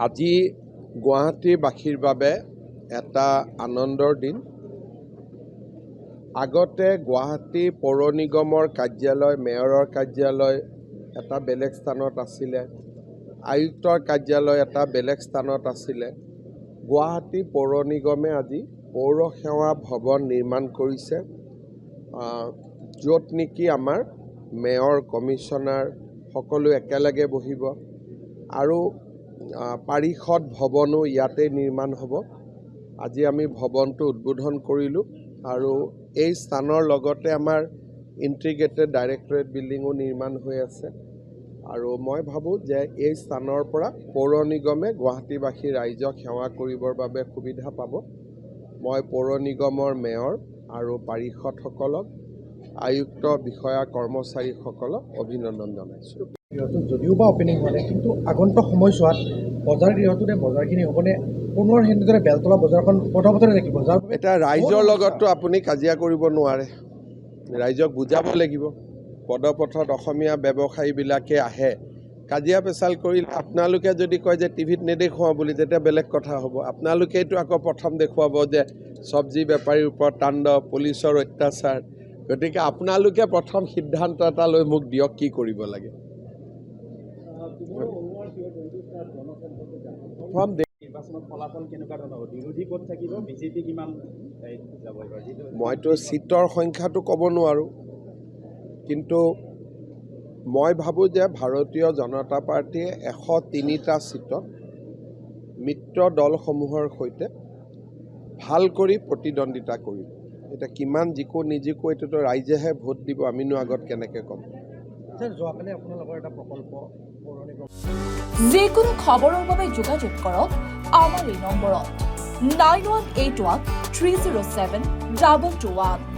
আজি গুৱাহাটীবাসীৰ বাবে এটা আনন্দৰ দিন। আগতে গুৱাহাটী পৌৰ নিগমৰ কাৰ্যালয়, মেয়ৰৰ কাৰ্যালয় এটা বেলেগ স্থানত আছিলে, আয়ুক্তৰ কাৰ্যালয় এটা বেলেগ স্থানত আছিলে। গুৱাহাটী পৌৰ নিগমে আজি পৌৰ সেৱা ভৱন নিৰ্মাণ কৰিছে, য'ত নেকি আমাৰ মেয়ৰ, কমিশ্যনাৰ সকলো একেলগে বহিব আৰু পাৰিষদ ভৱনো ইয়াতে নিৰ্মাণ হ'ব। আজি আমি ভৱনটো উদ্বোধন কৰিলোঁ আৰু এই স্থানৰ লগতে আমাৰ ইণ্টিগ্ৰেটেড ডাইৰেক্টৰেট বিল্ডিঙো নিৰ্মাণ হৈ আছে আৰু মই ভাবোঁ যে এই স্থানৰ পৰা পৌৰ নিগমে গুৱাহাটীবাসী ৰাইজক সেৱা কৰিবৰ বাবে সুবিধা পাব। মই পৌৰ নিগমৰ মেয়ৰ আৰু পাৰিষদসকলক, আয়ুক্ত, বিষয়া, কৰ্মচাৰীসকলক অভিনন্দন জনাইছোঁ। যদিও বা অপেনিং হোৱা নাই, কিন্তু আগন্তুক সময়ছোৱাত বজাৰ গৃহটোতে বজাৰখিনি হ'বনে পুনৰ সেনেদৰে বেলতলা বজাৰখন পথে থাকিব? এতিয়া ৰাইজৰ লগততো আপুনি কাজিয়া কৰিব নোৱাৰে, ৰাইজক বুজাব লাগিব। পদপথত অসমীয়া ব্যৱসায়ীবিলাকে আহে, কাজিয়া পেচাল কৰিলে আপোনালোকে যদি কয় যে টিভিত নেদেখুৱাওঁ বুলি, তেতিয়া বেলেগ কথা হ'ব। আপোনালোকেইতো আকৌ প্ৰথম দেখুৱাব যে চব্জি বেপাৰীৰ ওপৰত তাণ্ডৱ, পুলিচৰ অত্যাচাৰ। গতিকে আপোনালোকে প্ৰথম সিদ্ধান্ত এটা লৈ মোক দিয়ক কি কৰিব লাগে। মইতো চিটৰ সংখ্যাটো ক'ব নোৱাৰোঁ, কিন্তু মই ভাবোঁ যে ভাৰতীয় জনতা পাৰ্টীয়ে 103টা চিটত মিত্ৰ দলসমূহৰ সৈতে ভাল কৰি প্ৰতিদ্বন্দ্বিতা কৰিব। এতিয়া কিমান জিকো নিজিকো এইটোতো ৰাইজেহে ভোট দিব, আমিনো আগত কেনেকৈ ক'ম। যোৱাকালি আপোনালোকৰ এটা প্ৰকল্প যিকোনো খবৰৰ বাবে যোগাযোগ কৰক আমাৰ এই নম্বৰত 9181 307 221।